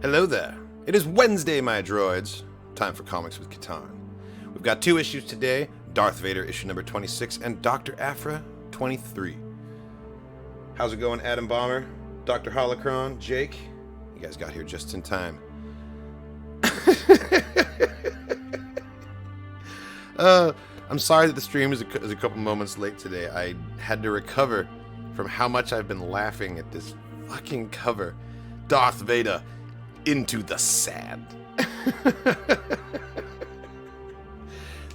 Hello there. It is Wednesday, my droids. Time for Comics with Katarn. We've got 2 issues today, Darth Vader issue number 26 and Dr. Aphra 23. How's it going, Adam Bomber, Dr. Holocron, Jake? You guys got here just in time. I'm sorry that the stream is a couple moments late today. I had to recover from how much I've been laughing at this fucking cover. Darth Vader into the sand.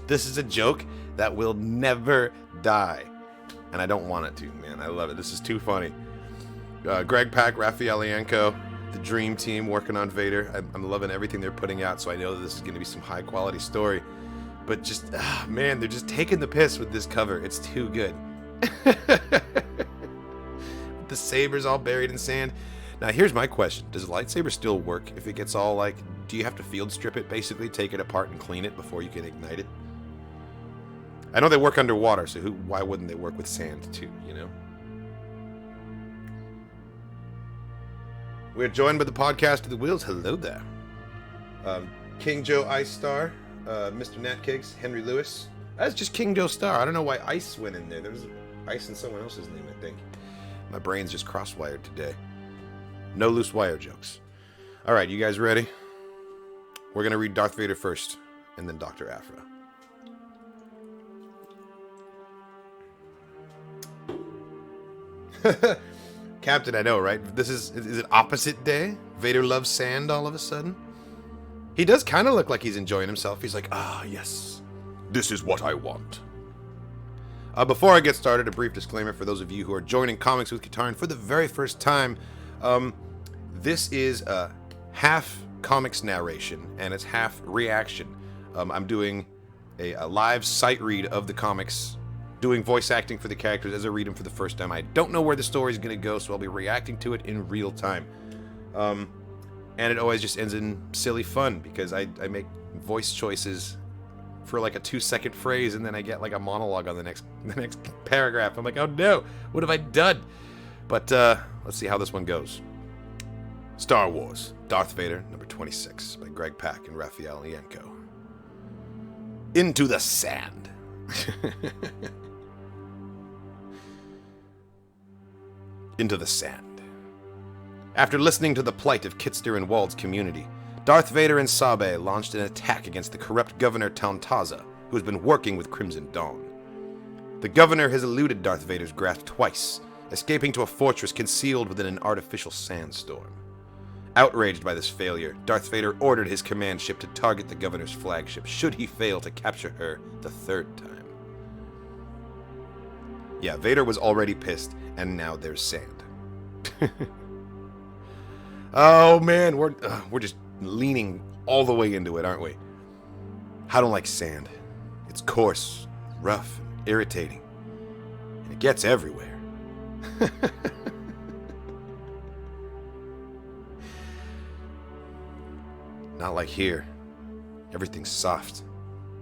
This is a joke that will never die. And I don't want it to, man. I love it. This is too funny. Greg Pak, Raffaellianko, the dream team working on Vader. I'm loving everything they're putting out, so I know that this is going to be some high quality story. But just, man, they're just taking the piss with this cover. It's too good. The sabers all buried in sand. Now, here's my question. Does a lightsaber still work if it gets all, like, do you have to field strip it, basically? Take it apart and clean it before you can ignite it? I know they work underwater, so why wouldn't they work with sand, too, you know? We're joined by the podcast of the Wheels. Hello there. King Joe Ice Star, Mr. Nat Cakes, Henry Lewis. That's just King Joe Star. I don't know why Ice went in there. There was Ice in someone else's name, I think. My brain's just cross-wired today. No loose wire jokes. All right, you guys ready? We're going to read Darth Vader first, and then Dr. Aphra. Captain, I know, right? Is it opposite day? Vader loves sand all of a sudden? He does kind of look like he's enjoying himself. He's like, yes, this is what I want. Before I get started, a brief disclaimer for those of you who are joining Comics with Katarn for the very first time. This is a half comics narration, and it's half reaction. I'm doing a live sight read of the comics, doing voice acting for the characters as I read them for the first time. I don't know where the story's going to go, so I'll be reacting to it in real time. And it always just ends in silly fun, because I make voice choices for like a 2-second phrase, and then I get like a monologue on the next paragraph. I'm like, oh no, what have I done? But let's see how this one goes. Star Wars, Darth Vader, number 26, by Greg Pak and Raffaellianko. Into the sand. Into the sand. After listening to the plight of Kitster and Wald's community, Darth Vader and Sabe launched an attack against the corrupt Governor Tauntaza, who has been working with Crimson Dawn. The Governor has eluded Darth Vader's grasp twice, escaping to a fortress concealed within an artificial sandstorm. Outraged by this failure, Darth Vader ordered his command ship to target the Governor's flagship should he fail to capture her the 3rd time. Yeah, Vader was already pissed, and now there's sand. Oh man, we're just leaning all the way into it, aren't we? I don't like sand. It's coarse, rough, and irritating, and it gets everywhere. Not like here. Everything's soft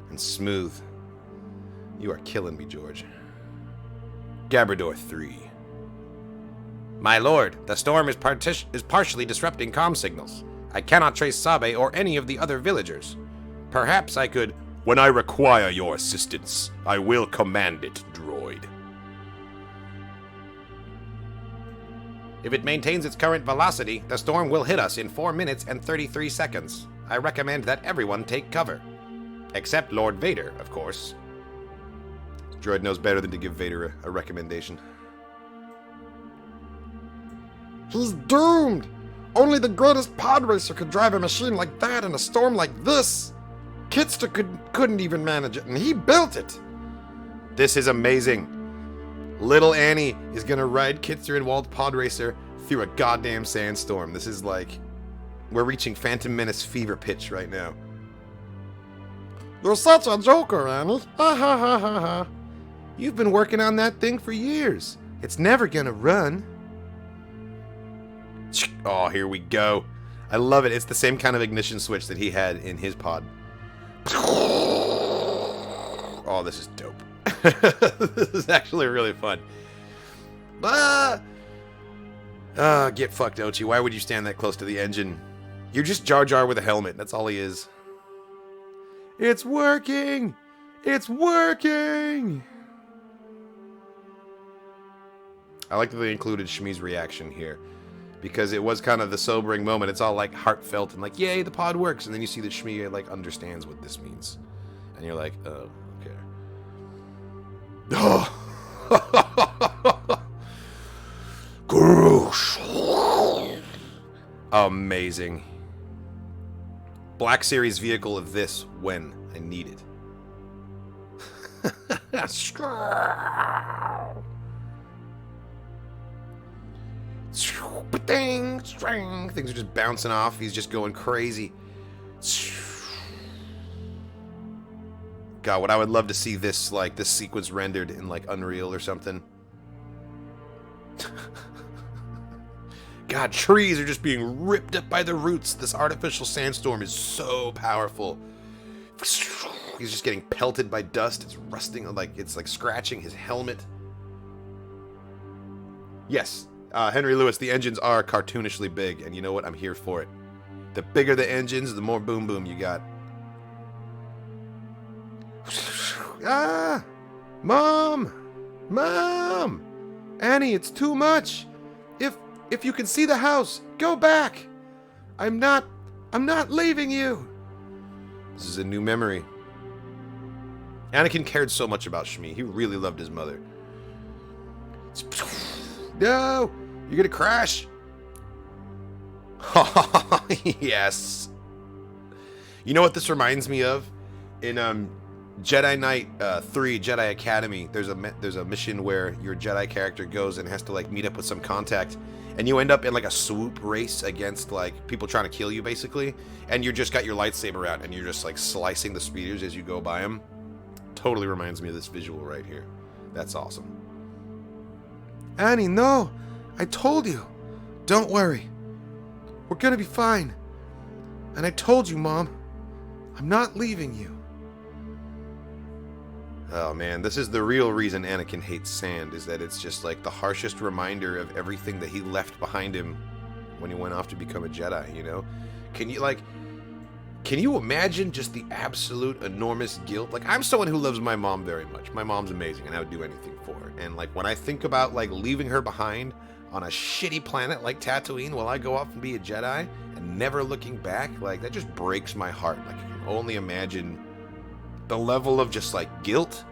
and smooth. You are killing me, George. Gabrador 3. My lord, the storm is partially disrupting comm signals. I cannot trace Sabe or any of the other villagers. Perhaps I could... When I require your assistance, I will command it, droid. If it maintains its current velocity, the storm will hit us in 4 minutes and 33 seconds. I recommend that everyone take cover. Except Lord Vader, of course. Droid knows better than to give Vader a recommendation. He's doomed! Only the greatest pod racer could drive a machine like that in a storm like this! Kitster couldn't even manage it, and he built it! This is amazing. Little Annie is gonna ride Kitster and Wald's pod racer through a goddamn sandstorm. This is like... We're reaching Phantom Menace fever pitch right now. You're such a joker, Annie. Ha ha ha ha ha. You've been working on that thing for years. It's never gonna run. Oh, here we go. I love it. It's the same kind of ignition switch that he had in his pod. Oh, this is dope. This is actually really fun. Get fucked, Ochi. Why would you stand that close to the engine? You're just Jar Jar with a helmet. That's all he is. It's working! It's working! I like that they included Shmi's reaction here, because it was kind of the sobering moment. It's all like heartfelt and like, yay, the pod works. And then you see that Shmi like understands what this means. And you're like, oh, okay. Oh! Gross. Amazing. Black Series vehicle of this when I need it. Things are just bouncing off. He's just going crazy. God, what I would love to see this, like, this sequence rendered in, like, Unreal or something. God, trees are just being ripped up by the roots. This artificial sandstorm is so powerful. He's just getting pelted by dust. It's rusting, like, it's like scratching his helmet. Yes, Henry Lewis, the engines are cartoonishly big, and you know what? I'm here for it. The bigger the engines, the more boom boom you got. Ah! Mom! Mom! Annie, it's too much! If you can see the house, go back! I'm not leaving you! This is a new memory. Anakin cared so much about Shmi. He really loved his mother. No! You're gonna crash! Yes! You know what this reminds me of? In Jedi Knight 3, Jedi Academy, there's a mission where your Jedi character goes and has to like meet up with some contact, and you end up in like a swoop race against like people trying to kill you basically, and you just got your lightsaber out and you're just like slicing the speeders as you go by them. Totally reminds me of this visual right here. That's awesome. Annie, no! I told you! Don't worry. We're gonna be fine. And I told you, Mom. I'm not leaving you. Oh man, this is the real reason Anakin hates sand, is that it's just like the harshest reminder of everything that he left behind him when he went off to become a Jedi, you know? Can you imagine just the absolute enormous guilt? Like, I'm someone who loves my mom very much. My mom's amazing, and I would do anything for her. And like, when I think about like leaving her behind on a shitty planet like Tatooine while I go off and be a Jedi and never looking back, like, that just breaks my heart. Like, I can only imagine the level of just like guilt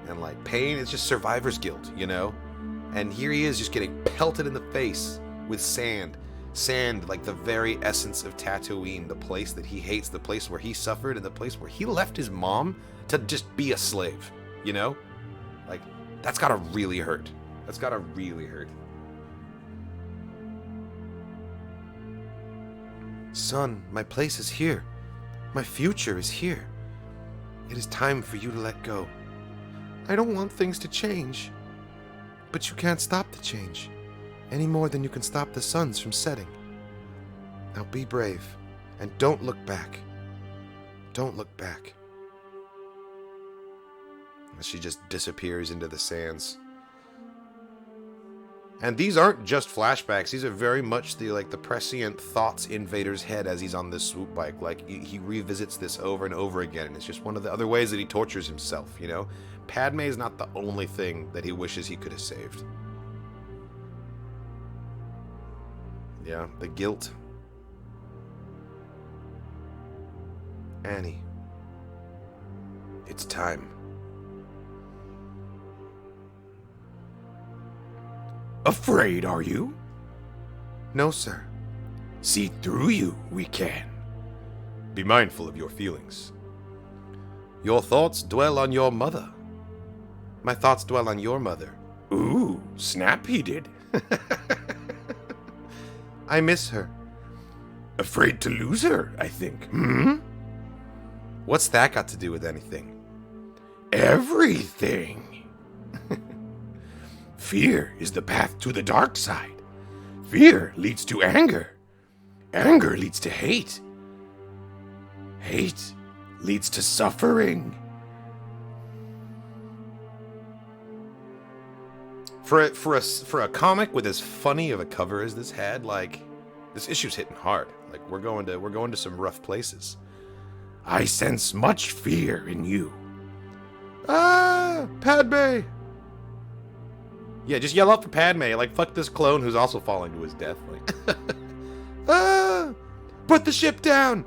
and like pain. It's just survivor's guilt, you know? And here he is just getting pelted in the face with sand. Sand, like the very essence of Tatooine, the place that he hates, the place where he suffered, and the place where he left his mom to just be a slave, you know? Like, that's gotta really hurt. That's gotta really hurt. Son, my place is here. My future is here. It is time for you to let go. I don't want things to change. But you can't stop the change, any more than you can stop the suns from setting. Now be brave, and don't look back. Don't look back. As she just disappears into the sands. And these aren't just flashbacks. These are very much the prescient thoughts in Vader's head as he's on this swoop bike. Like, he revisits this over and over again, and it's just one of the other ways that he tortures himself, you know? Padme is not the only thing that he wishes he could have saved. Yeah, the guilt. Annie. It's time. Afraid, are you? No, sir. See through you, we can. Be mindful of your feelings. Your thoughts dwell on your mother. My thoughts dwell on your mother. Ooh, snap-heated. I miss her. Afraid to lose her, I think. Hmm? What's that got to do with anything? Everything. Fear is the path to the dark side. Fear leads to anger. Anger leads to hate. Hate leads to suffering. For a comic with as funny of a cover as this had, like, This issue's hitting hard. Like, we're going to some rough places. I sense much fear in you. Ah, Padme! Yeah, just yell out for Padme. Like, fuck this clone who's also falling to his death. Like, ah! Put the ship down!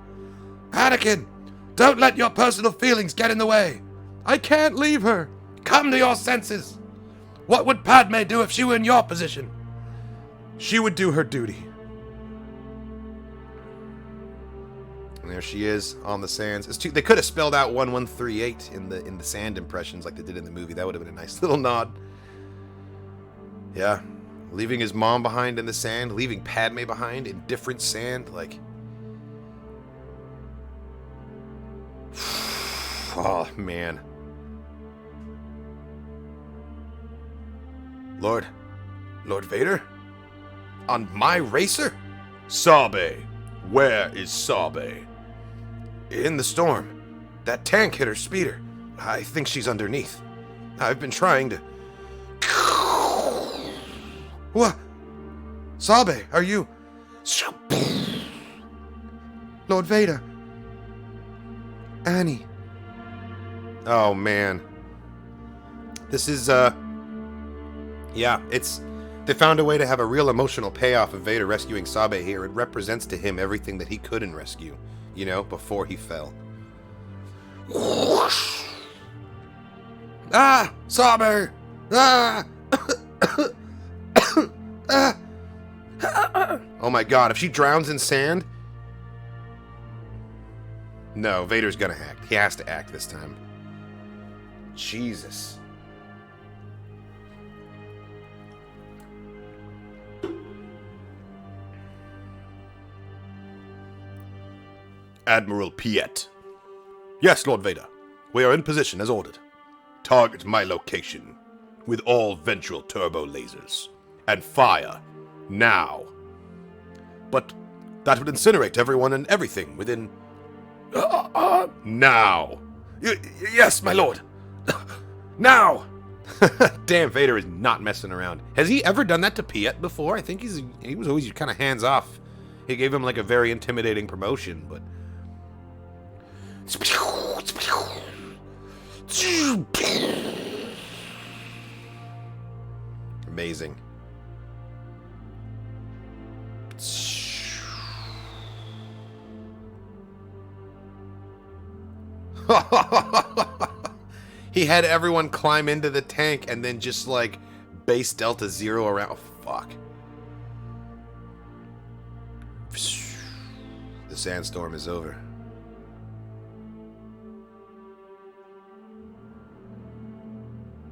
Anakin, don't let your personal feelings get in the way. I can't leave her. Come to your senses. What would Padme do if she were in your position? She would do her duty. And there she is on the sands. They could have spelled out 1138 in the sand impressions like they did in the movie. That would have been a nice little nod. Yeah. Leaving his mom behind in the sand, leaving Padme behind in different sand, like... Oh, man. Lord Vader? On my racer? Sabe. Where is Sabe? In the storm. That tank hit her speeder. I think she's underneath. I've been trying to... What? Sabe, are you... Lord Vader. Annie. Oh, man. This is, yeah, it's... They found a way to have a real emotional payoff of Vader rescuing Sabe here. It represents to him everything that he couldn't rescue, you know, before he fell. Ah! Sabe! Ah! Oh my god, if she drowns in sand... No, Vader's gonna act. He has to act this time. Jesus. Admiral Piet. Yes, Lord Vader. We are in position as ordered. Target my location with all ventral turbo lasers and fire now. But that would incinerate everyone and everything within... now. Yes, my lord. Now. Damn, Vader is not messing around. Has he ever done that to Piet before? I think he was always kind of hands off. He gave him like a very intimidating promotion, but... Amazing. He had everyone climb into the tank and then just like base Delta Zero around. Oh, fuck. The sandstorm is over.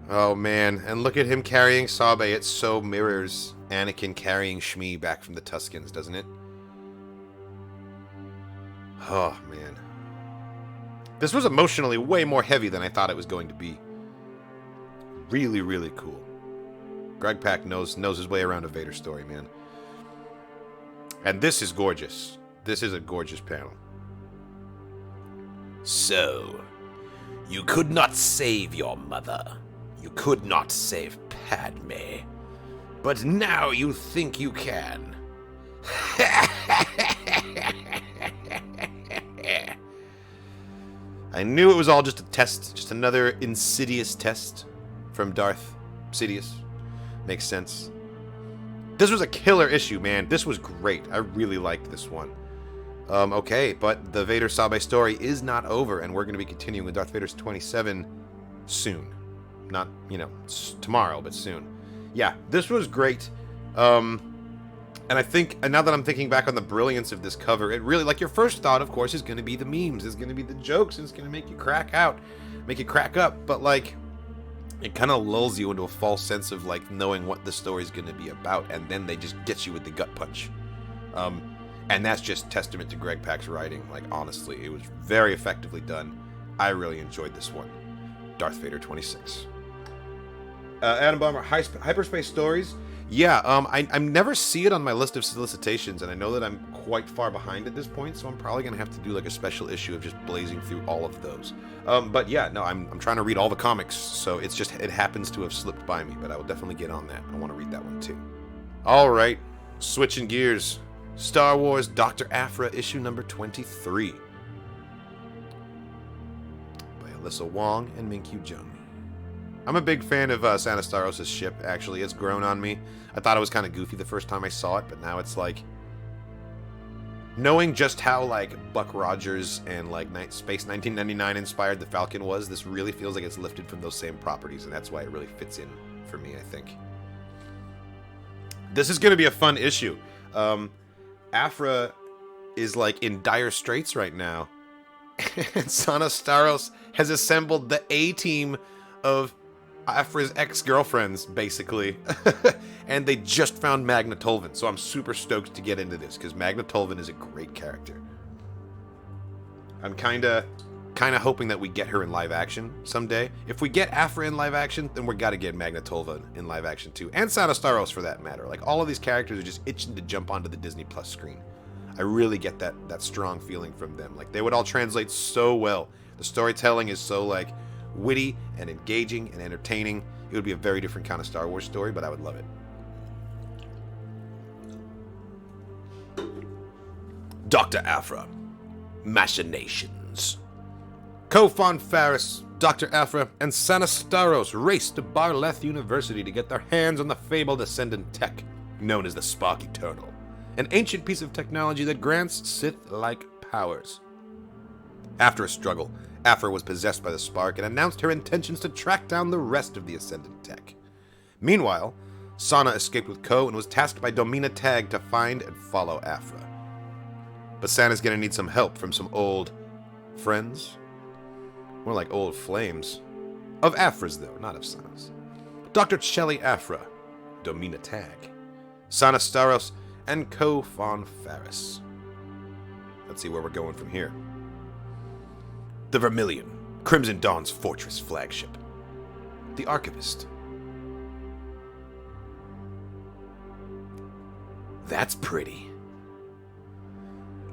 Oh man, and look at him carrying Sabe. It so mirrors Anakin carrying Shmi back from the Tuskens, doesn't it? Oh man. This was emotionally way more heavy than I thought it was going to be. Really, really cool. Greg Pak knows his way around a Vader story, man. And this is gorgeous. This is a gorgeous panel. So, you could not save your mother. You could not save Padme. But now you think you can. I knew it was all just a test. Just another insidious test from Darth Sidious. Makes sense. This was a killer issue, man. This was great. I really liked this one. Okay, but the Vader Sabe story is not over, and we're going to be continuing with Darth Vader's 27 soon. Not, you know, tomorrow, but soon. Yeah, this was great. And I think, and now that I'm thinking back on the brilliance of this cover, it really, like, your first thought, of course, is going to be the memes, is going to be the jokes, and it's going to make you crack out, make you crack up, but, like, it kind of lulls you into a false sense of, like, knowing what the story's going to be about, and then they just get you with the gut punch. And that's just testament to Greg Pak's writing. Like, honestly, it was very effectively done. I really enjoyed this one. Darth Vader 26. Adam Bomber, Hyperspace Stories. Yeah, I never see it on my list of solicitations, and I know that I'm quite far behind at this point, so I'm probably going to have to do like a special issue of just blazing through all of those. But yeah, no, I'm trying to read all the comics, so it's just, it happens to have slipped by me, but I will definitely get on that. I want to read that one too. All right, switching gears. Star Wars Dr. Aphra, issue number 23. By Alyssa Wong and Minkyu Jung. I'm a big fan of Sanastaros' ship, actually. It's grown on me. I thought it was kind of goofy the first time I saw it, but now it's like... knowing just how, like, Buck Rogers and, like, Space 1999 inspired the Falcon was, this really feels like it's lifted from those same properties, and that's why it really fits in for me, I think. This is going to be a fun issue. Aphra is, like, in dire straits right now. And Sanastaros has assembled the A-team of Aphra's ex-girlfriends, basically. And they just found Magna Tolvin, so I'm super stoked to get into this, because Magna Tolvin is a great character. I'm kind of hoping that we get her in live action someday. If we get Aphra in live action, then we gotta get Magna Tolvin in live action too. And Sanastaros, for that matter. Like, all of these characters are just itching to jump onto the Disney Plus screen. I really get that strong feeling from them. Like, they would all translate so well. The storytelling is so, like, witty and engaging and entertaining. It would be a very different kind of Star Wars story, but I would love it. Dr. Aphra. Machinations. Kofon Faris, Dr. Aphra, and Sanastaros race to Barleth University to get their hands on the fabled Ascendant tech, known as the Spark Eternal, an ancient piece of technology that grants Sith-like powers. After a struggle, Aphra was possessed by the spark and announced her intentions to track down the rest of the Ascendant tech. Meanwhile, Sana escaped with Ko and was tasked by Domina Tag to find and follow Aphra. But Sana's gonna need some help from some old friends? More like old flames. Of Aphra's, though, not of Sana's. Dr. Chelly Aphra, Domina Tag, Sanastaros, and Ko Fon Faris. Let's see where we're going from here. The Vermilion, Crimson Dawn's fortress flagship. The Archivist. That's pretty.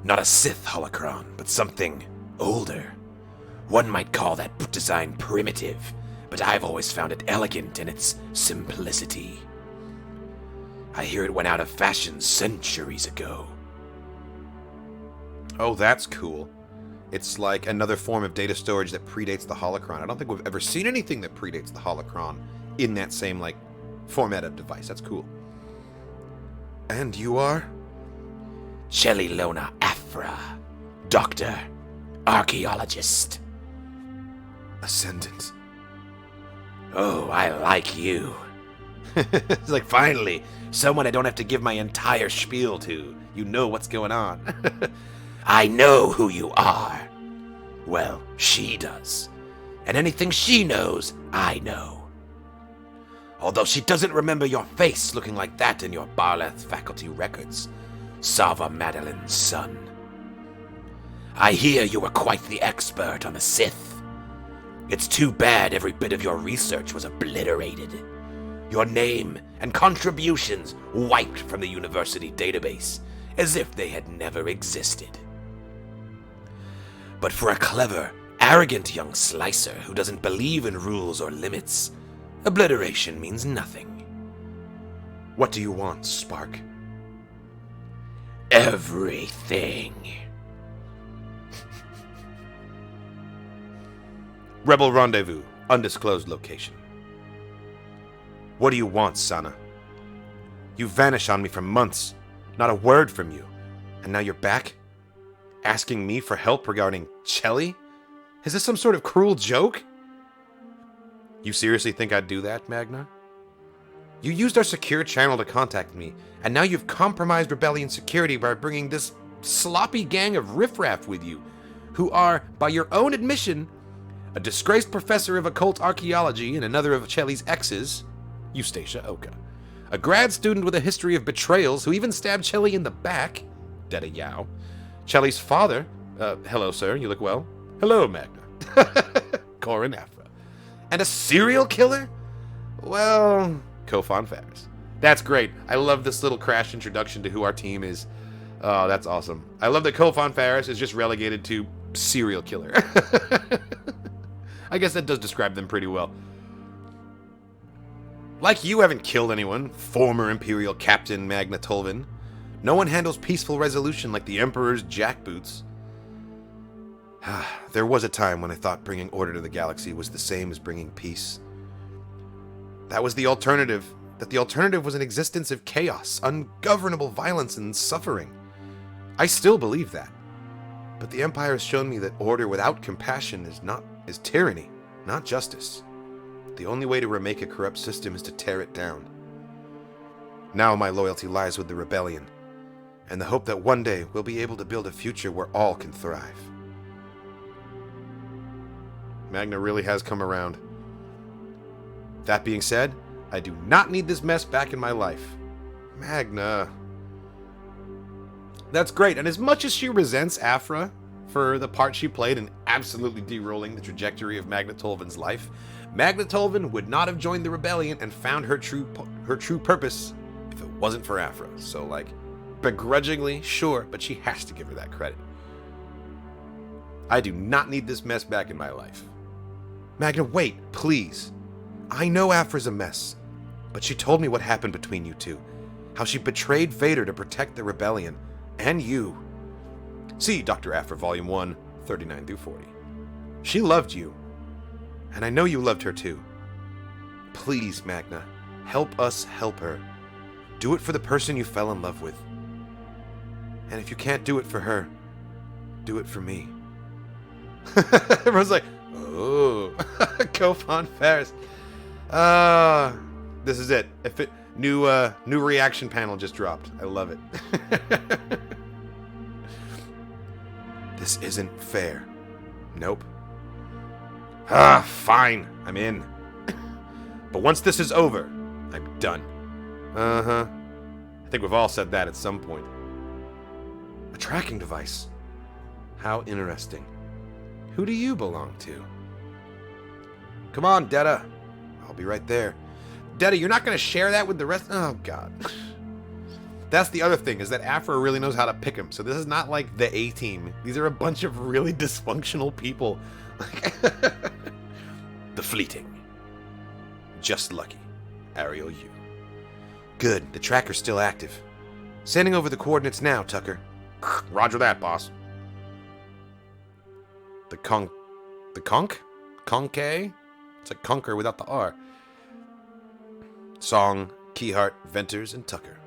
Not a Sith holocron, but something older. One might call that design primitive, but I've always found it elegant in its simplicity. I hear it went out of fashion centuries ago. Oh, that's cool. It's like another form of data storage that predates the holocron. I don't think we've ever seen anything that predates the holocron in that same, like, format of device. That's cool. And you are? Chelly Lona Aphra, Doctor, Archaeologist. Ascendant. Oh, I like you. It's like, finally, someone I don't have to give my entire spiel to. You know what's going on. I know who you are. Well, she does. And anything she knows, I know. Although she doesn't remember your face looking like that in your Barleth faculty records. Sava Madeline's son. I hear you were quite the expert on the Sith. It's too bad every bit of your research was obliterated. Your name and contributions wiped from the university database, as if they had never existed. But for a clever, arrogant young slicer who doesn't believe in rules or limits, obliteration means nothing. What do you want, Spark? Everything. Rebel Rendezvous, undisclosed location. What do you want, Sana? You vanished on me for months, not a word from you, and now you're back? Asking me for help regarding Chelly? Is this some sort of cruel joke? You seriously think I'd do that, Magna? You used our secure channel to contact me, and now you've compromised Rebellion security by bringing this sloppy gang of riffraff with you, who are, by your own admission, a disgraced professor of occult archaeology and another of Chelly's exes, Eustacia Oka, a grad student with a history of betrayals who even stabbed Chelly in the back, Detta Yao, Chelly's father, hello sir, you look well. Hello, Magna. Corin Aphra. And a serial killer? Well, Kofon Faris. That's great. I love this little crash introduction to who our team is. Oh, that's awesome. I love that Kofon Faris is just relegated to serial killer. I guess that does describe them pretty well. Like you haven't killed anyone, former Imperial Captain Magna Tolvin. No one handles peaceful resolution like the Emperor's jackboots. There was a time when I thought bringing order to the galaxy was the same as bringing peace. That was the alternative. That the alternative was an existence of chaos, ungovernable violence, and suffering. I still believe that. But the Empire has shown me that order without compassion is tyranny, not justice. The only way to remake a corrupt system is to tear it down. Now my loyalty lies with the rebellion, and the hope that one day we'll be able to build a future where all can thrive. Magna really has come around. That being said, I do not need this mess back in my life. Magna. That's great, and as much as she resents Aphra for the part she played in absolutely derolling the trajectory of Magna Tolvan's life, Magna Tolvan would not have joined the rebellion and found her true purpose if it wasn't for Aphra. So, like, begrudgingly, sure, but she has to give her that credit. I do not need this mess back in my life. Magna, wait, please. I know Aphra's a mess, but she told me what happened between you two. How she betrayed Vader to protect the rebellion, and you. See Dr. Aphra, Volume 1, 39 through 40. She loved you, and I know you loved her too. Please, Magna, help us help her. Do it for the person you fell in love with. And if you can't do it for her, do it for me. Everyone's like, oh, Kofan Ferris. This is it. New reaction panel just dropped. I love it. This isn't fair. Nope. Fine. I'm in. But once this is over, I'm done. Uh-huh. I think we've all said that at some point. A tracking device. How interesting. Who do you belong to? Come on, Detta. I'll be right there. Detta, you're not going to share that with the rest? Oh, God. That's the other thing, is that Aphra really knows how to pick them. So this is not like the A-Team. These are a bunch of really dysfunctional people. The Fleeting. Just lucky. Ariel U. Good, the tracker's still active. Sending over the coordinates now, Tucker. Roger that, boss. The conch? Conche? It's like conquer without the R. Song, Keyhart, Venters, and Tucker.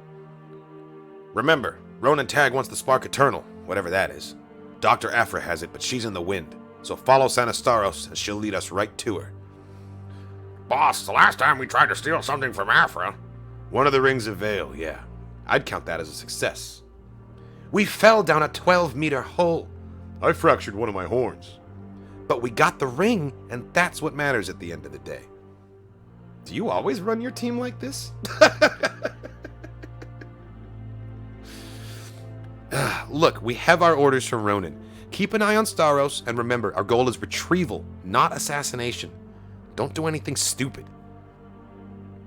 Remember, Ronan Tag wants the spark eternal, whatever that is. Dr. Aphra has it, but she's in the wind. So follow Sanastaros, and she'll lead us right to her. Boss, the last time we tried to steal something from Aphra. One of the rings of Vale, yeah. I'd count that as a success. We fell down a 12-meter hole. I fractured one of my horns. But we got the ring, and that's what matters at the end of the day. Do you always run your team like this? Look, we have our orders from Ronan. Keep an eye on Staros, and remember, our goal is retrieval, not assassination. Don't do anything stupid.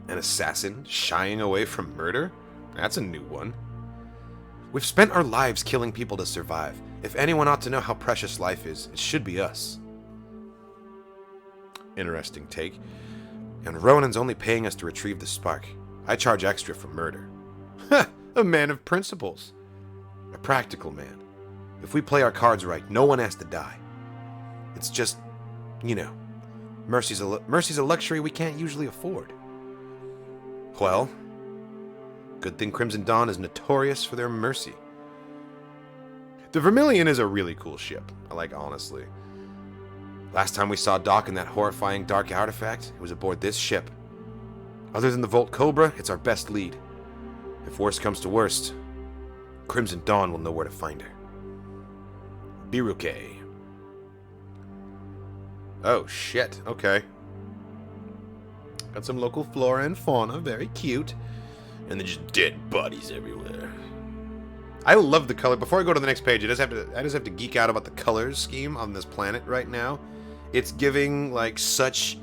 An assassin shying away from murder? That's a new one. We've spent our lives killing people to survive. If anyone ought to know how precious life is, it should be us. Interesting take. And Ronan's only paying us to retrieve the spark. I charge extra for murder. A man of principles. A practical man. If we play our cards right, no one has to die. It's just, you know, mercy's a luxury we can't usually afford. Well, good thing Crimson Dawn is notorious for their mercy. The Vermilion is a really cool ship, honestly. Last time we saw Doc in that horrifying dark artifact, it was aboard this ship. Other than the Volt Cobra, it's our best lead. If worst comes to worst, Crimson Dawn will know where to find her. Biruke. Oh, shit. Okay. Got some local flora and fauna. Very cute. And then just dead bodies everywhere. I love the color. Before I go to the next page, I just have to geek out about the colors scheme on this planet right now. It's giving, such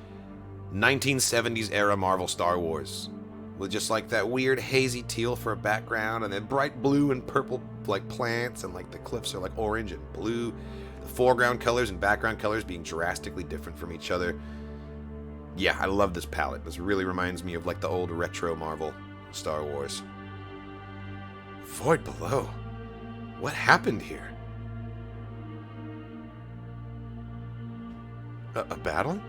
1970s era Marvel Star Wars. With just, that weird hazy teal for a background, and then bright blue and purple, plants, and, the cliffs are, orange and blue. The foreground colors and background colors being drastically different from each other. Yeah, I love this palette. This really reminds me of, the old retro Marvel Star Wars. void below. What happened here? A battle?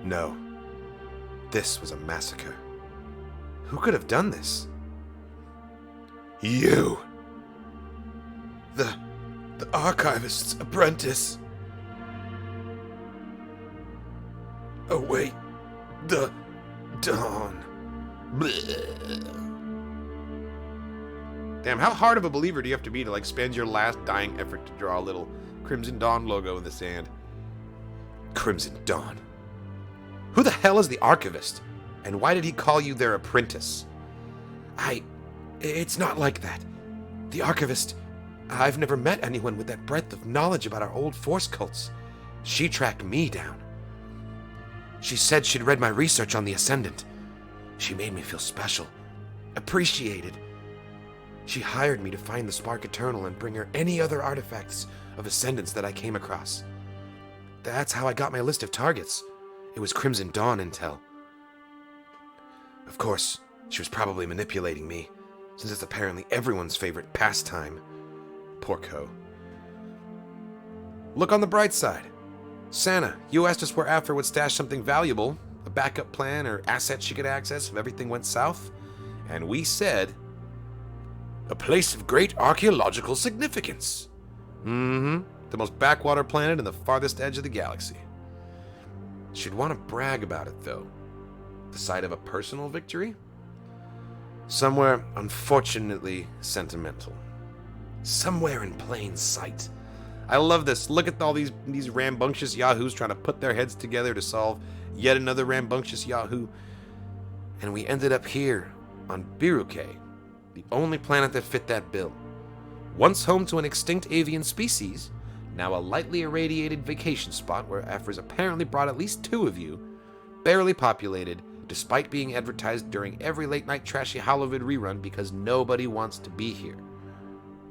No. This was a massacre. Who could have done this? You! The archivist's apprentice. Await the dawn. Blech. Damn, how hard of a believer do you have to be to, like, spend your last dying effort to draw a little Crimson Dawn logo in the sand? Crimson Dawn. Who the hell is the archivist? And why did he call you their apprentice? It's not like that. The archivist... I've never met anyone with that breadth of knowledge about our old Force cults. She tracked me down. She said she'd read my research on the Ascendant. She made me feel special. Appreciated. She hired me to find the Spark Eternal and bring her any other artifacts of Ascendants that I came across. That's how I got my list of targets. It was Crimson Dawn intel. Of course, she was probably manipulating me, since it's apparently everyone's favorite pastime. Poor Co. Look on the bright side. Santa, you asked us where Aphra would stash something valuable, a backup plan or asset she could access if everything went south, and we said, a place of great archaeological significance. The most backwater planet in the farthest edge of the galaxy. She'd want to brag about it, though. The site of a personal victory? Somewhere, unfortunately, sentimental. Somewhere in plain sight. I love this. Look at all these rambunctious yahoos trying to put their heads together to solve yet another rambunctious yahoo. And we ended up here on Biruke, the only planet that fit that bill. Once home to an extinct avian species, now a lightly irradiated vacation spot where Aphra's apparently brought at least 2 of you, barely populated, despite being advertised during every late-night trashy Holovid rerun because nobody wants to be here.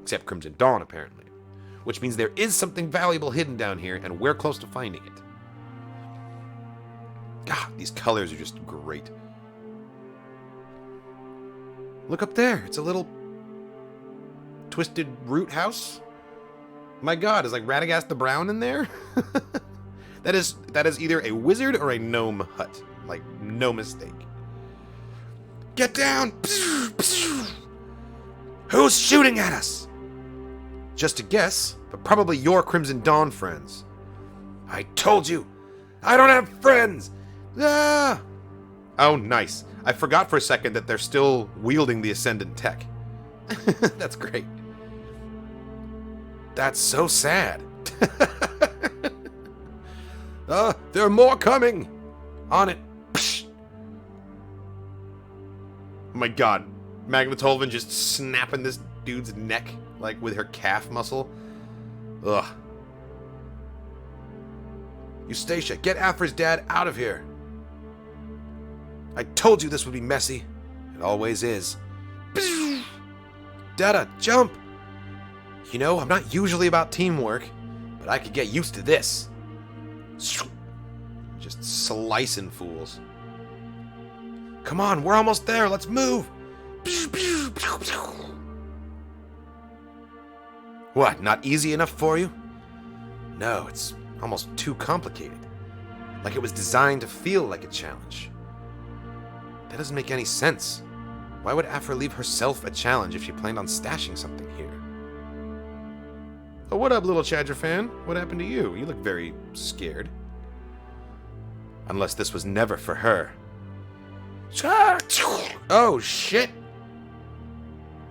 Except Crimson Dawn, apparently. Which means there is something valuable hidden down here, and we're close to finding it. God, these colors are just great. Look up there. It's a little twisted root house. My God, is like Radagast the Brown in there? That is either a wizard or a gnome hut. Like, no mistake. Get down! Who's shooting at us? Just a guess, but probably your Crimson Dawn friends. I told you! I don't have friends! Ah! Oh, nice. I forgot for a second that they're still wielding the Ascendant tech. That's great. That's so sad. There are more coming! On it. Psh. Oh my God. Magma Tolvan just snapping this dude's neck, like with her calf muscle. Ugh. Eustacia, get Aphra's dad out of here. I told you this would be messy. It always is. Dada, jump! You know, I'm not usually about teamwork, but I could get used to this. Just slicing fools. Come on, we're almost there. Let's move. What, not easy enough for you? No, it's almost too complicated. Like it was designed to feel like a challenge. That doesn't make any sense. Why would Aphra leave herself a challenge if she planned on stashing something here? Oh, what up, little Chadger fan? What happened to you? You look very scared. Unless this was never for her. Oh, shit!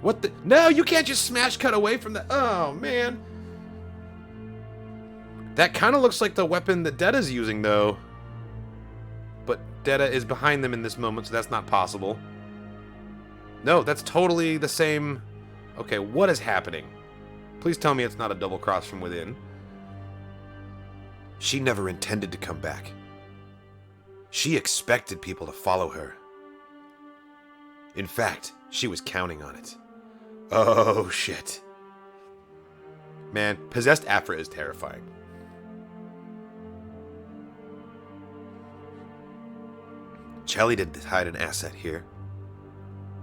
What the? No, you can't just smash cut away from the... Oh, man. That kind of looks like the weapon that Deda's using, though. But Deda is behind them in this moment, so that's not possible. No, that's totally the same... Okay, what is happening? Please tell me it's not a double cross from within. She never intended to come back. She expected people to follow her. In fact, she was counting on it. Oh, shit. Man, possessed Aphra is terrifying. Chelly did hide an asset here.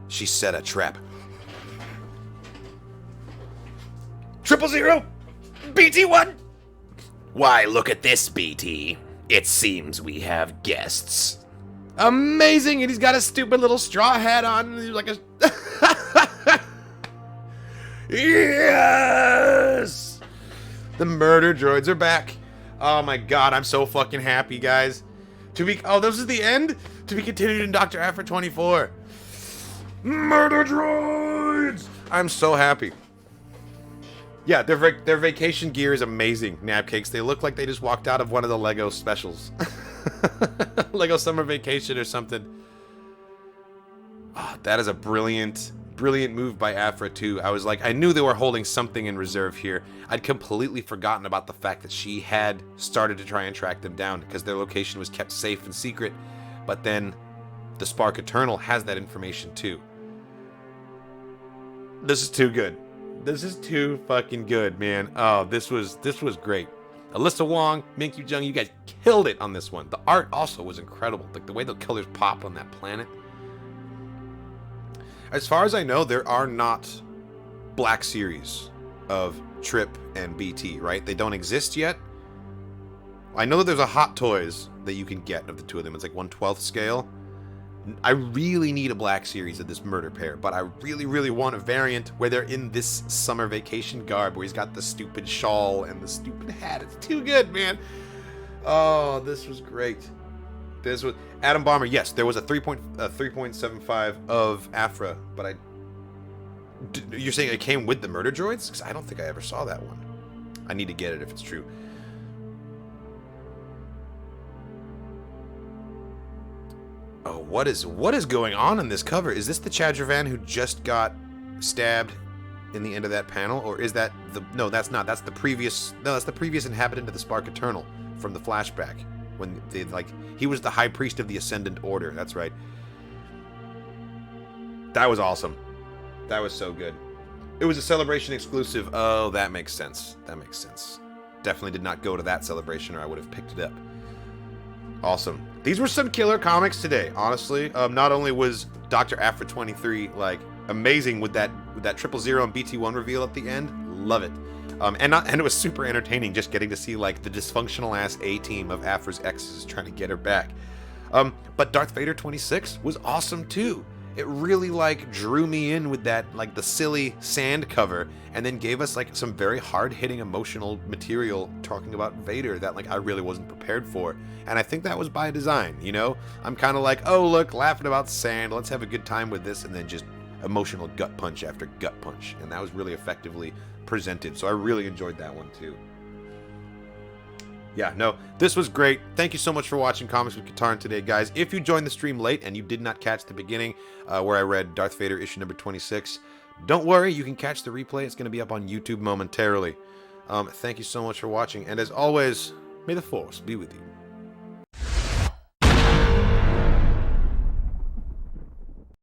She set a trap. 000? BT1? Why, look at this, BT. It seems we have guests. Amazing! And he's got a stupid little straw hat on. He's like a... Yes! The murder droids are back. Oh my god, I'm so fucking happy, guys. Oh, this is the end? To be continued in Dr. Aphra 24. Murder droids! I'm so happy. Yeah, their vacation gear is amazing, Napcakes. They look like they just walked out of one of the Lego specials. Lego Summer Vacation or something. Oh, that is a brilliant move by Aphra too. I knew they were holding something in reserve here. I'd completely forgotten about the fact that she had started to try and track them down because their location was kept safe and secret. But then the Spark Eternal has that information too. This is too good. This is too fucking good, man. Oh, this was great. Alyssa Wong, Minkyu Jung, you guys killed it on this one. The art also was incredible. Like the way the colors pop on that planet. As far as I know, there are not black series of Trip and BT, right? They don't exist yet. I know that there's a Hot Toys that you can get of the two of them. It's like 1/12 scale. I really need a black series of this murder pair, but I really, really want a variant where they're in this summer vacation garb, where he's got the stupid shawl and the stupid hat. It's too good, man. Oh, this was great. This was Adam Bomber. Yes, there was a 3.75 of Aphra, but you're saying it came with the murder droids? Because I don't think I ever saw that one. I need to get it if it's true. Oh, what is going on in this cover? Is this the Chadravan who just got stabbed in the end of that panel, or is that the? No, that's not. That's the previous. No, that's the previous inhabitant of the Spark Eternal from the flashback when he was the High Priest of the Ascendant Order. That's right. That was awesome. That was so good. It was a Celebration exclusive. Oh, that makes sense. That makes sense. Definitely did not go to that celebration, or I would have picked it up. Awesome. These were some killer comics today, honestly. Not only was Dr. Aphra 23 like amazing with that 000 and BT1 reveal at the end, love it. And it was super entertaining just getting to see like the dysfunctional ass A-team of Aphra's exes trying to get her back. But Darth Vader 26 was awesome too. It really like drew me in with that like the silly sand cover, and then gave us like some very hard-hitting emotional material talking about Vader that like I really wasn't prepared for. And I think that was by design, you know? I'm kind of like, oh look, laughing about sand, let's have a good time with this, and then just emotional gut punch after gut punch. And that was really effectively presented, so I really enjoyed that one too. Yeah, no, this was great. Thank you so much for watching Comics with Katarn today, guys. If you joined the stream late and you did not catch the beginning where I read Darth Vader issue number 26, don't worry, you can catch the replay. It's going to be up on YouTube momentarily. Thank you so much for watching, and as always, may the Force be with you.